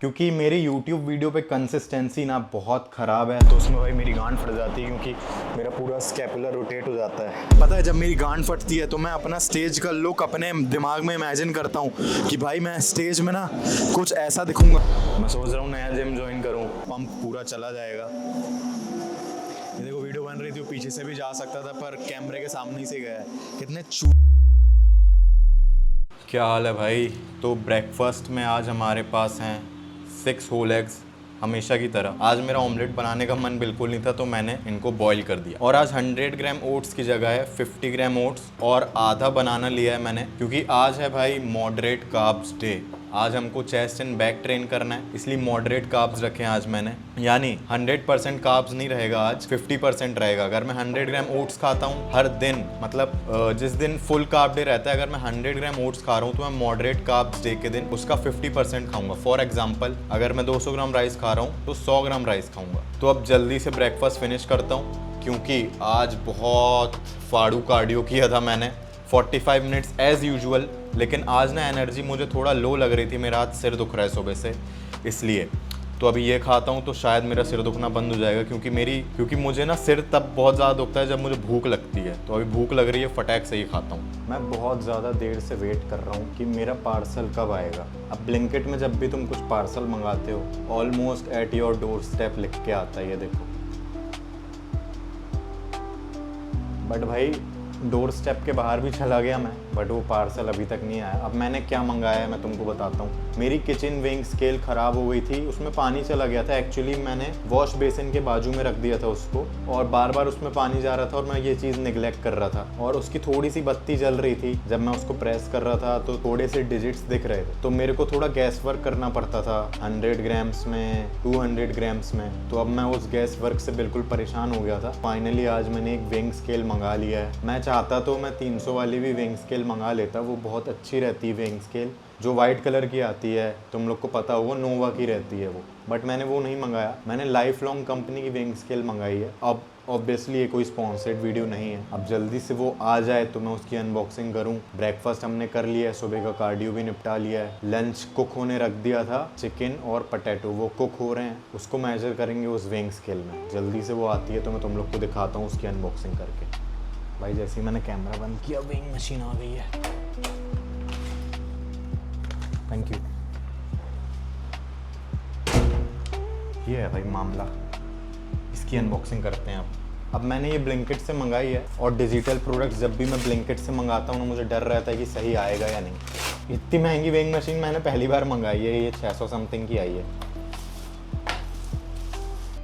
क्योंकि मेरी YouTube video पे कंसिस्टेंसी ना बहुत ख़राब है, तो उसमें भाई मेरी गांड फट जाती है क्योंकि मेरा पूरा स्कैपुलर रोटेट हो जाता है। पता है जब मेरी गांड फटती है तो मैं अपना स्टेज का लुक अपने दिमाग में इमेजिन करता हूँ कि भाई मैं स्टेज में ना कुछ ऐसा दिखूंगा। मैं सोच रहा हूँ नया जिम ज्वाइन करूँ, पंप पूरा चला जाएगा। ये देखो वीडियो बन रही थी, वो पीछे से भी जा सकता था पर कैमरे के सामने ही से गया है। कितने क्या हाल है भाई। तो ब्रेकफास्ट में आज हमारे पास हैं 6 होल एग्स, हमेशा की तरह। आज मेरा ऑमलेट बनाने का मन बिल्कुल नहीं था तो मैंने इनको बॉईल कर दिया। और आज 100 ग्राम ओट्स की जगह है 50 ग्राम ओट्स और आधा बनाना लिया है मैंने, क्योंकि आज है भाई मॉडरेट कार्ब्स डे। आज हमको चेस्ट एंड बैक ट्रेन करना है, इसलिए मॉडरेट कार्ब्स रखे हैं आज मैंने। यानी 100% कार्ब्स नहीं रहेगा, आज 50% रहेगा। अगर मैं 100 ग्राम ओट्स खाता हूँ हर दिन, मतलब जिस दिन फुल कार्ब डे रहता है, अगर मैं 100 ग्राम ओट्स खा रहा हूँ तो मैं मॉडरेट कार्ब्स डे के दिन उसका 50% खाऊंगा। फॉर एग्जाम्पल अगर मैं 200 ग्राम राइस खा रहा हूँ तो 100 ग्राम राइस खाऊंगा। तो अब जल्दी से ब्रेकफास्ट फिनिश करता हूँ, क्योंकि आज बहुत फाड़ू कार्डियो किया था मैंने, 45 मिनट्स एज यूजुअल। लेकिन आज ना एनर्जी मुझे थोड़ा लो लग रही थी, मेरा आज सिर दुख रहा है सुबह से, इसलिए तो अभी ये खाता हूँ तो शायद मेरा सिर दुखना बंद हो जाएगा। क्योंकि मुझे ना सिर तब बहुत ज़्यादा दुखता है जब मुझे भूख लगती है। तो अभी भूख लग रही है, फटाक से ही खाता हूँ। मैं बहुत ज़्यादा देर से वेट कर रहा हूँ कि मेरा पार्सल कब आएगा। अब ब्लिंकिट में जब भी तुम कुछ पार्सल मंगाते हो, almost at your door step लिख के आता है, ये देखो। बट भाई डोर स्टेप के बाहर भी चला गया मैं, बट वो पार्सल अभी तक नहीं आया। अब मैंने क्या मंगाया है मैं तुमको बताता हूँ। मेरी किचन वेइंग स्केल ख़राब हो गई थी, उसमें पानी चला गया था। एक्चुअली मैंने वॉश बेसिन के बाजू में रख दिया था उसको, और बार बार उसमें पानी जा रहा था और मैं ये चीज़ निगलेक्ट कर रहा था। और उसकी थोड़ी सी बत्ती जल रही थी, जब मैं उसको प्रेस कर रहा था तो थोड़े से डिजिट्स दिख रहे थे। तो मेरे को थोड़ा गैस वर्क करना पड़ता था 100 ग्राम्स में, 200 ग्राम्स में। तो अब मैं उस गैस वर्क से बिल्कुल परेशान हो गया था। फाइनली आज मैंने एक वेइंग स्केल मंगा लिया है। मैं चाहता तो मैं 300 वाली भी वेइंग स्केल मंगा लेता, वो बहुत अच्छी रहती है वेइंग स्केल, जो वाइट कलर की आती है, तुम लोग को पता होगा, नोवा की रहती है वो। बट मैंने वो नहीं मंगाया, मैंने लाइफ लॉन्ग कंपनी की वेइंग स्केल मंगाई है। अब ऑब्वियसली ये कोई स्पॉन्सर्ड वीडियो नहीं है, अब जल्दी से वो आ जाए तो मैं उसकी अनबॉक्सिंग करूं। ब्रेकफास्ट हमने कर लिया है, सुबह का कार्डियो भी निपटा लिया है। लंच कुक होने रख दिया था, चिकन और पटेटो, वो कुक हो रहे हैं, उसको मेजर करेंगे उस वेइंग स्केल में। जल्दी से वो आती है तो मैं तुम लोग को दिखाता हूँ उसकी अनबॉक्सिंग करके। भाई जैसे ही मैंने कैमरा बंद किया, वेइंग मशीन आ गई है। Thank you. ये है भाई मामला, इसकी अनबॉक्सिंग करते हैं अब मैंने ये ब्लिंकिट से मंगाई है, और डिजिटल प्रोडक्ट्स जब भी मैं ब्लिंकिट से मंगाता हूँ ना, मुझे डर रहता है कि सही आएगा या नहीं। इतनी महंगी वेइंग मशीन मैंने पहली बार मंगाई है, ये 600 समथिंग की आई है।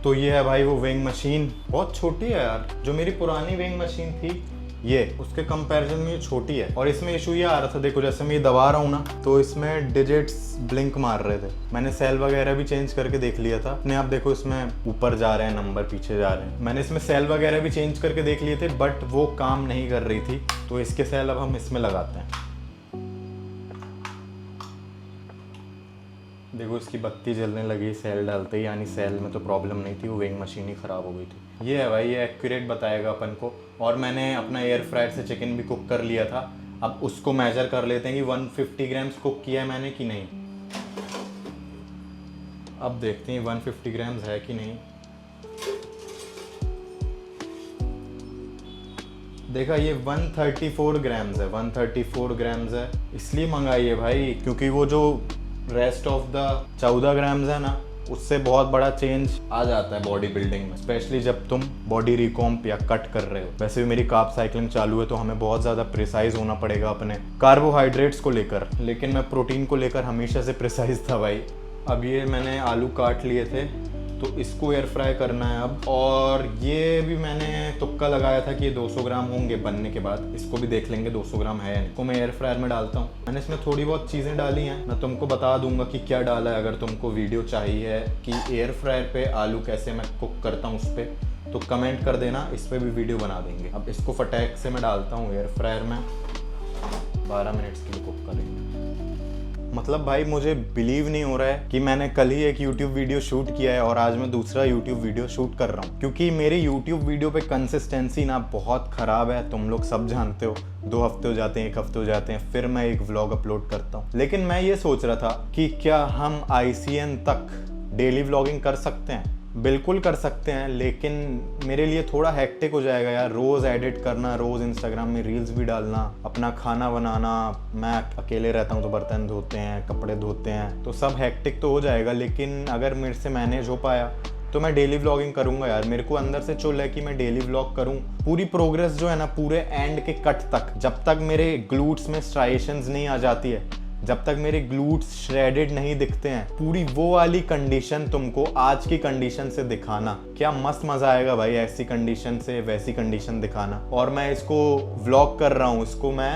तो ये है भाई वो वेइंग मशीन, बहुत छोटी है यार। जो मेरी पुरानी वेइंग मशीन थी ये, उसके कंपैरिजन में ये छोटी है। और इसमें इशू ये आ रहा था, देखो जैसे मैं ये दबा रहा हूँ ना, तो इसमें डिजिट्स ब्लिंक मार रहे थे। मैंने सेल वगैरह भी चेंज करके देख लिया था अपने आप, देखो इसमें ऊपर जा रहे हैं नंबर, पीछे जा रहे हैं। मैंने इसमें सेल वगैरह भी चेंज करके देख लिए थे, बट वो काम नहीं कर रही थी। तो इसके सेल अब हम इसमें लगाते हैं। देखो इसकी बत्ती जलने लगी सेल डालते ही, यानी सेल में तो प्रॉब्लम नहीं थी, वो वेइंग मशीन ही ख़राब हो गई थी। ये है भाई, ये एक्यूरेट बताएगा अपन को। और मैंने अपना एयर फ्रायर से चिकन भी कुक कर लिया था। अब उसको मेजर कर लेते हैं कि 150 ग्राम्स कुक किया है मैंने कि नहीं। अब देखते हैं 150 ग्राम्स है कि नहीं। देखा, ये 134 ग्राम्स है, 134 ग्राम्स है। इसलिए मंगाई है भाई, क्योंकि वो जो रेस्ट ऑफ द 14 ग्राम्स है ना, उससे बहुत बड़ा चेंज आ जाता है बॉडी बिल्डिंग में, स्पेशली जब तुम बॉडी रिकॉम्प या कट कर रहे हो। वैसे भी मेरी कार्ब साइकिलिंग चालू है, तो हमें बहुत ज़्यादा प्रिसाइज होना पड़ेगा अपने कार्बोहाइड्रेट्स को लेकर, लेकिन मैं प्रोटीन को लेकर हमेशा से प्रिसाइज था भाई। अब ये मैंने आलू काट लिए थे, तो इसको एयर फ्राई करना है अब। और ये भी मैंने तुक्का लगाया था कि ये 200 ग्राम होंगे बनने के बाद, इसको भी देख लेंगे 200 ग्राम है। इसको मैं एयर फ्रायर में डालता हूँ। मैंने इसमें थोड़ी बहुत चीज़ें डाली हैं, मैं तुमको बता दूंगा कि क्या डाला है। अगर तुमको वीडियो चाहिए कि एयर फ्रायर पे आलू कैसे मैं कुक करता हूँ उस पर, तो कमेंट कर देना, इस पर भी वीडियो बना देंगे। अब इसको फटाक से मैं डालता हूँ एयर फ्रायर में, 12 मिनट्स के लिए कुक करेंगे। मतलब भाई मुझे बिलीव नहीं हो रहा है कि मैंने कल ही एक YouTube वीडियो शूट किया है और आज मैं दूसरा YouTube वीडियो शूट कर रहा हूँ, क्योंकि मेरी YouTube वीडियो पे कंसिस्टेंसी ना बहुत ख़राब है, तुम लोग सब जानते हो। 2 हफ्ते हो जाते हैं, 1 हफ्ते हो जाते हैं, फिर मैं एक व्लॉग अपलोड करता हूँ। लेकिन मैं ये सोच रहा था कि क्या हम ICN तक डेली व्लॉगिंग कर सकते हैं? बिल्कुल कर सकते हैं, लेकिन मेरे लिए थोड़ा हेक्टिक हो जाएगा यार। रोज़ एडिट करना, रोज़ इंस्टाग्राम में रील्स भी डालना, अपना खाना बनाना, मैं अकेले रहता हूँ तो बर्तन धोते हैं, कपड़े धोते हैं, तो सब हेक्टिक तो हो जाएगा। लेकिन अगर मेरे से मैनेज हो पाया तो मैं डेली व्लॉगिंग करूँगा यार। मेरे को अंदर से चुल है कि मैं डेली व्लॉग करूँ। पूरी प्रोग्रेस जो है ना, पूरे एंड के कट तक, जब तक मेरे ग्लूट्स में स्ट्राइशंस नहीं आ जाती है, जब तक मेरे ग्लूट्स श्रेडेड नहीं दिखते हैं, पूरी वो वाली कंडीशन तुमको आज की कंडीशन से दिखाना, क्या मस्त मजा आएगा भाई। ऐसी कंडीशन से वैसी कंडीशन दिखाना। और मैं इसको व्लॉग कर रहा हूँ, इसको मैं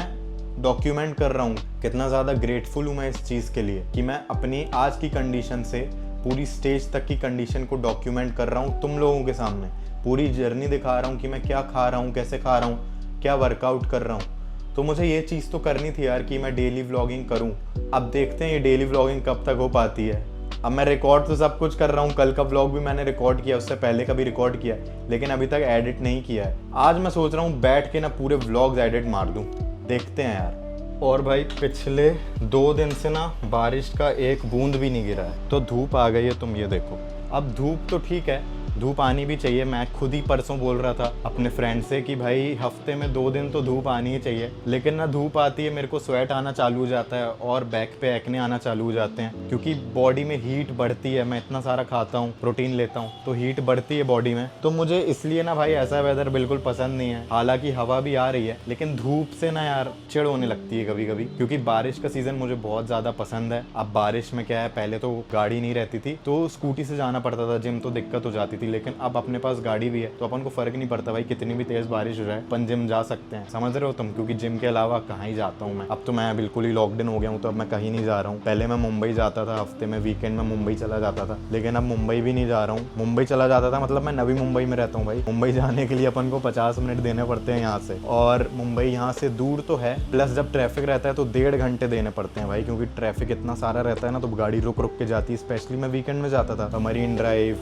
डॉक्यूमेंट कर रहा हूँ। कितना ज़्यादा ग्रेटफुल हूँ मैं इस चीज़ के लिए कि मैं अपनी आज की कंडीशन से पूरी स्टेज तक की कंडीशन को डॉक्यूमेंट कर रहा हूँ तुम लोगों के सामने। पूरी जर्नी दिखा रहा हूँ कि मैं क्या खा रहा हूँ, कैसे खा रहा हूँ, क्या वर्कआउट कर रहा हूँ। तो मुझे ये चीज़ तो करनी थी यार कि मैं डेली व्लॉगिंग करूं। अब देखते हैं ये डेली व्लॉगिंग कब तक हो पाती है। अब मैं रिकॉर्ड तो सब कुछ कर रहा हूं, कल का व्लॉग भी मैंने रिकॉर्ड किया, उससे पहले का भी रिकॉर्ड किया, लेकिन अभी तक एडिट नहीं किया है। आज मैं सोच रहा हूँ बैठ के ना पूरे व्लॉग्स एडिट मार दूँ, देखते हैं यार। और भाई पिछले 2 दिन से ना बारिश का एक बूंद भी नहीं गिरा है, तो धूप आ गई है, तुम ये देखो। अब धूप तो ठीक है, धूप आनी भी चाहिए। मैं खुद ही परसों बोल रहा था अपने फ्रेंड से कि भाई हफ्ते में 2 दिन तो धूप आनी ही चाहिए, लेकिन ना धूप आती है मेरे को स्वेट आना चालू हो जाता है और बैक पे एक्ने आना चालू हो जाते हैं, क्योंकि बॉडी में हीट बढ़ती है। मैं इतना सारा खाता हूँ, प्रोटीन लेता हूँ, तो हीट बढ़ती है बॉडी में। तो मुझे इसलिए ना भाई ऐसा वेदर बिल्कुल पसंद नहीं है। हालांकि हवा भी आ रही है, लेकिन धूप से ना यार चिढ़ होने लगती है कभी कभी, क्योंकि बारिश का सीजन मुझे बहुत ज़्यादा पसंद है। अब बारिश में क्या है, पहले तो गाड़ी नहीं रहती थी तो स्कूटी से जाना पड़ता था, जिम तो दिक्कत हो जाती थी, लेकिन अब अपने पास गाड़ी भी है तो अपन को फर्क नहीं पड़ता भाई, कितनी भी तेज बारिश हो जाए अपन जिम जा सकते हैं। समझ रहे हो तुम? क्योंकि जिम के अलावा कहाँ ही जाता हूँ मैं। अब तो मैं बिल्कुल ही लॉकडाउन हो गया हूँ, तो अब मैं कहीं नहीं जा रहा हूँ। पहले मैं मुंबई जाता था, हफ्ते में वीकेंड में मुंबई चला जाता था, लेकिन अब मुंबई भी नहीं जा रहा हूँ। मुंबई चला जाता था मतलब मैं नवी मुंबई में रहता हूँ भाई। मुंबई जाने के लिए अपन को 50 मिनट देने पड़ते हैं यहाँ से, और मुंबई यहाँ से दूर तो है, प्लस जब ट्रैफिक रहता है तो 1.5 घंटे देने पड़ते हैं भाई, क्योंकि ट्रैफिक इतना सारा रहता है ना, तो गाड़ी रुक रुक के जाती है। स्पेशली मैं वीकेंड में जाता था, मरीन ड्राइव,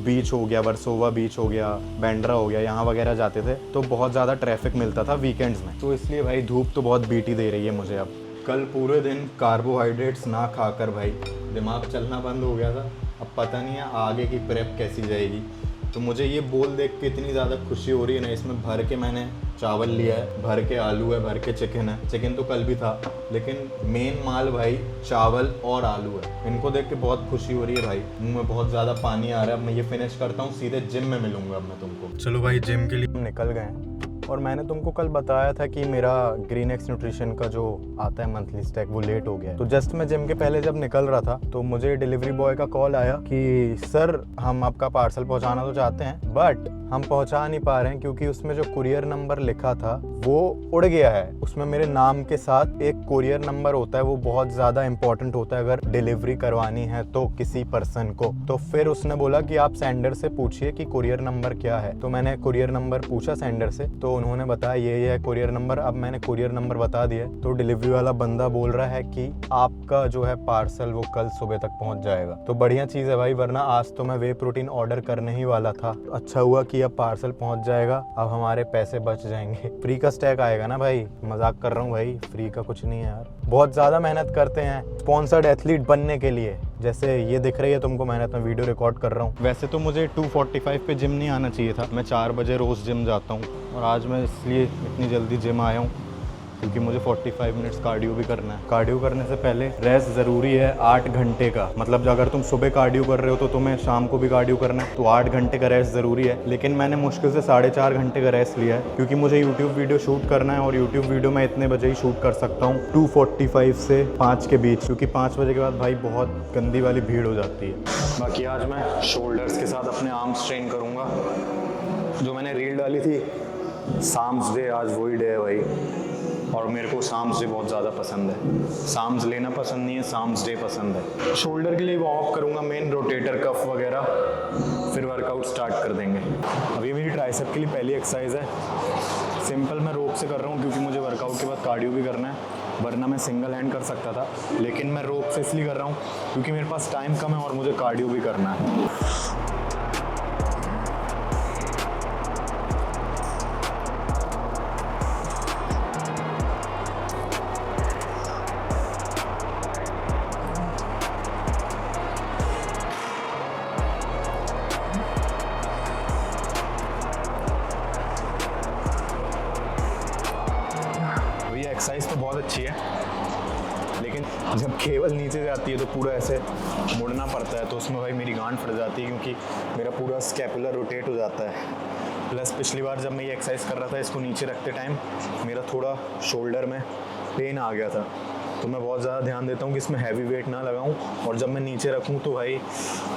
बीच हो गया, वर्सोवा बीच हो गया, बैंड्रा हो गया, यहाँ वगैरह जाते थे, तो बहुत ज़्यादा ट्रैफिक मिलता था वीकेंड्स में। तो इसलिए भाई धूप तो बहुत बीटी दे रही है मुझे। अब कल पूरे दिन कार्बोहाइड्रेट्स ना खाकर भाई दिमाग चलना बंद हो गया था। अब पता नहीं है आगे की प्रेप कैसी जाएगी। तो मुझे ये बोल देख के इतनी ज़्यादा खुशी हो रही है ना। इसमें भर के मैंने चावल लिया है, भर के आलू है, भर के चिकन है। चिकन तो कल भी था, लेकिन मेन माल भाई चावल और आलू है। इनको देख के बहुत खुशी हो रही है भाई। मुंह में बहुत ज़्यादा पानी आ रहा है। अब मैं ये फिनिश करता हूँ, सीधे जिम में मिलूंगा अब मैं तुमको। चलो भाई, जिम के लिए हम निकल गए। और मैंने तुमको कल बताया था कि मेरा ग्रीन एक्स न्यूट्रिशन का जो आता है मंथली स्टैक, वो लेट हो गया है। तो जस्ट मैं जिम के पहले जब निकल रहा था तो मुझे डिलीवरी बॉय का कॉल आया कि सर हम आपका पार्सल पहुंचाना तो चाहते हैं, बट हम पहुंचा नहीं पा रहे हैं क्योंकि उसमें जो कुरियर नंबर लिखा था वो उड़ गया है। उसमें मेरे नाम के साथ एक कुरियर नंबर होता है, वो बहुत ज़्यादा इंपॉर्टेंट होता है अगर डिलीवरी करवानी है तो किसी पर्सन को। तो फिर उसने बोला कि आप सेंडर से पूछिए कि कुरियर नंबर क्या है। तो मैंने कुरियर नंबर पूछा सेंडर से, तो उन्होंने बताया ये है कुरियर नंबर। अब मैंने कुरियर नंबर बता दिया, तो डिलीवरी वाला बंदा बोल रहा है कि आपका जो है पार्सल वो कल सुबह तक पहुंच जाएगा। तो बढ़िया चीज़ है भाई, वरना आज तो मैं वे प्रोटीन ऑर्डर करने ही वाला था। अच्छा हुआ कि अब पार्सल पहुंच जाएगा, अब हमारे पैसे बच जाएंगे। फ्री का स्टैक आएगा ना भाई, मजाक कर रहा हूँ भाई, फ्री का कुछ नहीं है यार। बहुत ज़्यादा मेहनत करते हैं स्पॉन्सर्ड एथलीट बनने के लिए, जैसे ये दिख रही है तुमको मेहनत, में वीडियो रिकॉर्ड कर रहा हूँ। वैसे तो मुझे 2:45 पे जिम नहीं आना चाहिए था, मैं 4 बजे रोज़ जिम जाता हूँ, और आज मैं इसलिए इतनी जल्दी जिम आया हूँ क्योंकि मुझे 45 मिनट्स कार्डियो भी करना है। कार्डियो करने से पहले रेस्ट ज़रूरी है 8 घंटे का। मतलब अगर तुम सुबह कार्डियो कर रहे हो तो तुम्हें शाम को भी कार्डियो करना है, तो 8 घंटे का रेस्ट ज़रूरी है। लेकिन मैंने मुश्किल से 4.5 घंटे का रेस्ट लिया है, क्योंकि मुझे यूट्यूब वीडियो शूट करना है, और यूट्यूब वीडियो मैं इतने बजे ही शूट कर सकता हूँ, 2:45 से 5 के बीच, क्योंकि 5 बजे के बाद भाई बहुत गंदी वाली भीड़ हो जाती है। बाकी आज मैं शोल्डर्स के साथ अपने आर्म्स ट्रेन करूँगा। जो मैंने रील डाली थी साम्स डे, आज वही डे है भाई, और मेरे को साम्स डे बहुत ज़्यादा पसंद है। साम्स लेना पसंद नहीं है, साम्स डे पसंद है। शोल्डर के लिए वार्म अप करूँगा, मेन रोटेटर कफ वगैरह, फिर वर्कआउट स्टार्ट कर देंगे। अभी मेरी ट्राइसेप के लिए पहली एक्सरसाइज है। सिंपल मैं रोप से कर रहा हूँ क्योंकि मुझे वर्कआउट के बाद कार्डियो भी करना है, वरना मैं सिंगल हैंड कर सकता था, लेकिन मैं रोप से इसलिए कर रहा हूँ क्योंकि मेरे पास टाइम कम है और मुझे कार्डियो भी करना है। अच्छी है, लेकिन जब केबल नीचे जाती है तो पूरा ऐसे मुड़ना पड़ता है, तो उसमें भाई मेरी गांड फट जाती है क्योंकि मेरा पूरा स्कैपुलर रोटेट हो जाता है। प्लस पिछली बार जब मैं ये एक्सरसाइज कर रहा था इसको नीचे रखते टाइम मेरा थोड़ा शोल्डर में पेन आ गया था, तो मैं बहुत ज़्यादा ध्यान देता हूँ कि इसमें हैवी वेट ना लगाऊँ, और जब मैं नीचे रखूँ तो भाई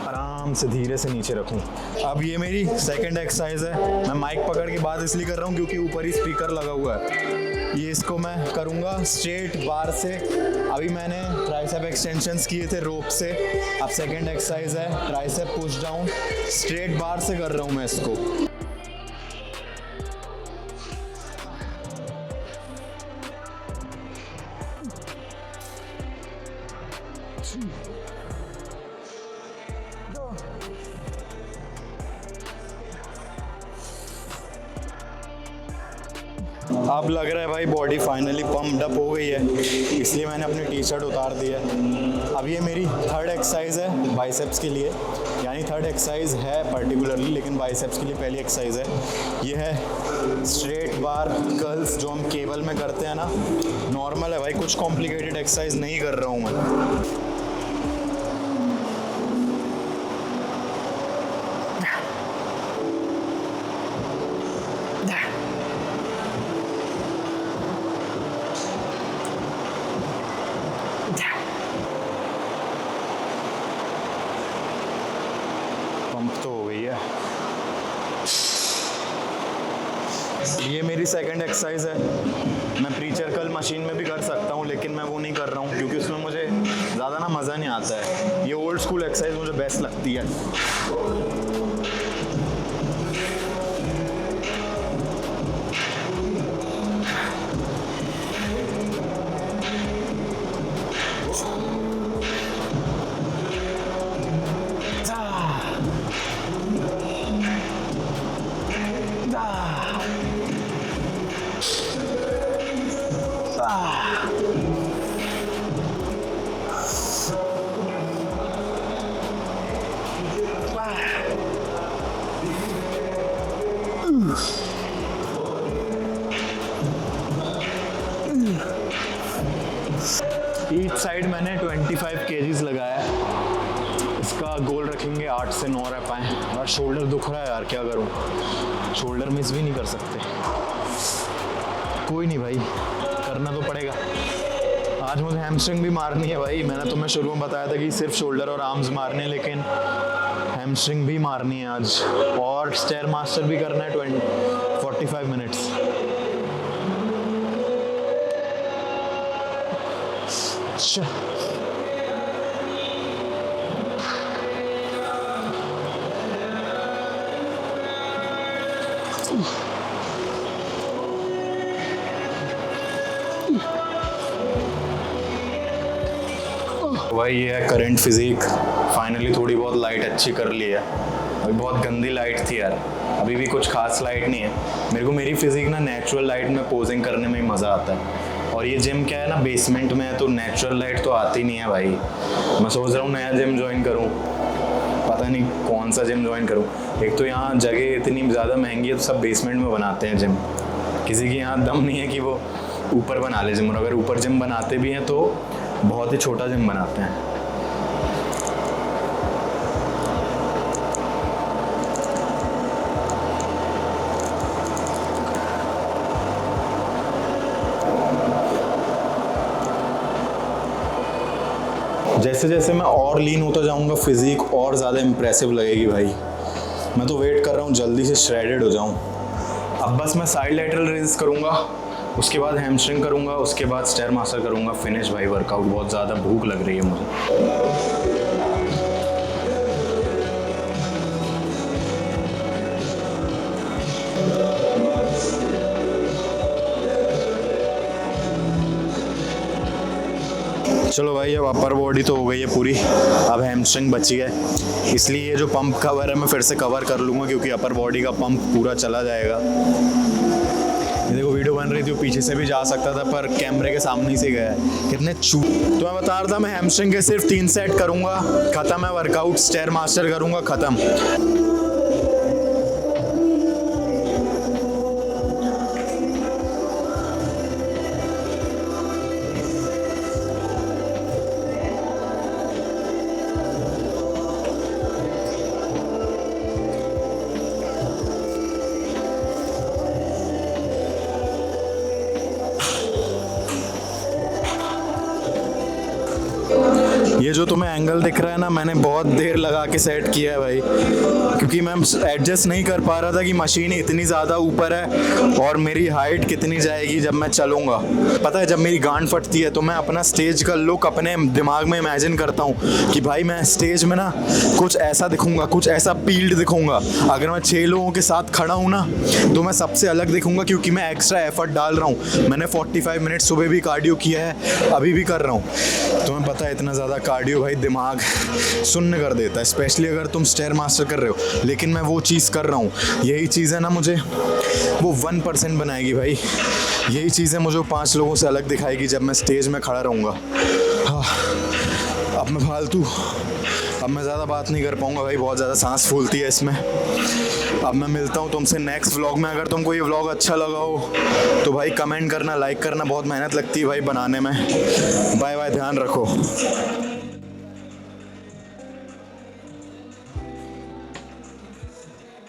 आराम से धीरे से नीचे रखूँ। अब ये मेरी सेकंड एक्सरसाइज है। मैं माइक पकड़ के बात इसलिए कर रहा हूँ क्योंकि ऊपर ही स्पीकर लगा हुआ है। ये इसको मैं करूँगा स्ट्रेट बार से। अभी मैंने ट्राइसेप एक्सटेंशंस किए थे रोप से, अब सेकंड एक्सरसाइज है ट्राइसेप पुश डाउन, स्ट्रेट बार से कर रहा हूँ मैं इसको। अब लग रहा है भाई बॉडी फाइनली पम्प्ड अप हो गई है, इसलिए मैंने अपनी टी शर्ट उतार दी है। अब ये मेरी थर्ड एक्सरसाइज है बाइसेप्स के लिए, यानी थर्ड एक्सरसाइज है पर्टिकुलरली, लेकिन बाइसेप्स के लिए पहली एक्सरसाइज है। ये है स्ट्रेट बार कर्ल्स जो हम केबल में करते हैं ना, नॉर्मल है भाई, कुछ कॉम्प्लिकेटेड एक्सरसाइज नहीं कर रहा हूँ मैं। पंप तो हो गई है। ये मेरी सेकंड एक्सरसाइज है। मैं प्री सर्कल मशीन में भी कर सकता हूँ, लेकिन मैं वो नहीं कर रहा हूँ क्योंकि उसमें मुझे ज़्यादा ना मज़ा नहीं आता है। ये ओल्ड स्कूल एक्सरसाइज मुझे बेस्ट लगती है। ईच साइड मैंने 25 kgs लगाया है। इसका गोल रखेंगे 8 से 9 रह पाएँ। यार शोल्डर दुख रहा है यार, क्या करूँ, शोल्डर मिस भी नहीं कर सकते। कोई नहीं भाई, करना तो पड़ेगा। आज मुझे हैमस्ट्रिंग भी मारनी है भाई। मैंने तुम्हें शुरू में बताया था कि सिर्फ शोल्डर और आर्म्स मारने हैं, लेकिन हैमस्ट्रिंग भी मारनी है आज, और स्टेयर मास्टर भी करना है 45 मिनट्स। भाई ये है करंट फिजिक। फाइनली थोड़ी बहुत लाइट अच्छी कर ली है। अभी बहुत गंदी लाइट थी यार, अभी भी कुछ खास लाइट नहीं है। मेरे को मेरी फिजिक ना नेचुरल लाइट में पोजिंग करने में ही मज़ा आता है। और ये जिम क्या है ना, बेसमेंट में है तो नेचुरल लाइट तो आती नहीं है भाई। मैं सोच रहा हूँ नया जिम ज्वाइन करूँ, पता नहीं कौन सा जिम ज्वाइन करूँ। एक तो यहाँ जगह इतनी ज़्यादा महंगी है तो सब बेसमेंट में बनाते हैं जिम। किसी की यहाँ दम नहीं है कि वो ऊपर बना ले जिम, और अगर ऊपर जिम बनाते भी हैं तो बहुत ही छोटा जिम बनाते हैं। जैसे जैसे मैं और लीन होता जाऊंगा फिजिक और ज़्यादा इम्प्रेसिव लगेगी भाई। मैं तो वेट कर रहा हूँ जल्दी से श्रेडेड हो जाऊँ। अब बस मैं साइड लैटरल रेज करूँगा, उसके बाद हैमस्ट्रिंग करूँगा, उसके बाद स्टेयर मास्टर करूँगा, फिनिश भाई वर्कआउट। बहुत ज़्यादा भूख लग रही है मुझे। चलो भाई, अब अपर बॉडी तो हो गई है पूरी, अब हैमस्ट्रिंग बची है। इसलिए ये जो पंप कवर है मैं फिर से कवर कर लूँगा क्योंकि अपर बॉडी का पंप पूरा चला जाएगा। ये देखो वीडियो बन रही थी, वो पीछे से भी जा सकता था पर कैमरे के सामने ही से गया है। कितने तो मैं बता रहा था, मैं हैमस्ट्रिंग के सिर्फ 3 सेट करूँगा, ख़त्म है वर्कआउट। स्टेयर मास्टर करूँगा, ख़त्म। ये जो तुम्हें एंगल दिख रहा है ना, मैंने बहुत देर लगा के सेट किया है भाई, क्योंकि मैं एडजस्ट नहीं कर पा रहा था कि मशीन इतनी ज़्यादा ऊपर है और मेरी हाइट कितनी जाएगी जब मैं चलूँगा। पता है, जब मेरी गांड फटती है तो मैं अपना स्टेज का लुक अपने दिमाग में इमेजिन करता हूँ कि भाई मैं स्टेज में ना कुछ ऐसा दिखूँगा, कुछ ऐसा पील्ड दिखूँगा। अगर मैं 6 लोगों के साथ खड़ा हूँ ना तो मैं सबसे अलग दिखूँगा, क्योंकि मैं एक्स्ट्रा एफर्ट डाल रहा हूँ। मैंने 45 मिनट सुबह भी कार्डियो किया है, अभी भी कर रहा हूँ। तुम्हें पता है इतना ज़्यादा कार्डियो भाई दिमाग सुन्न कर देता है, स्पेशली अगर तुम स्टेयर मास्टर कर रहे हो। लेकिन मैं वो चीज़ कर रहा हूँ, यही चीज़ है ना मुझे वो 1% बनाएगी भाई। यही चीज़ है मुझे 5 लोगों से अलग दिखाएगी जब मैं स्टेज में खड़ा रहूँगा। हाँ, अब मैं ज़्यादा बात नहीं कर पाऊँगा भाई, बहुत ज़्यादा सांस फूलती है इसमें। अब मैं मिलता हूँ तुमसे नेक्स्ट व्लॉग में। अगर तुमको ये व्लॉग अच्छा लगा हो तो भाई कमेंट करना, लाइक करना, बहुत मेहनत लगती है भाई बनाने में। बाय बाय, ध्यान रखो।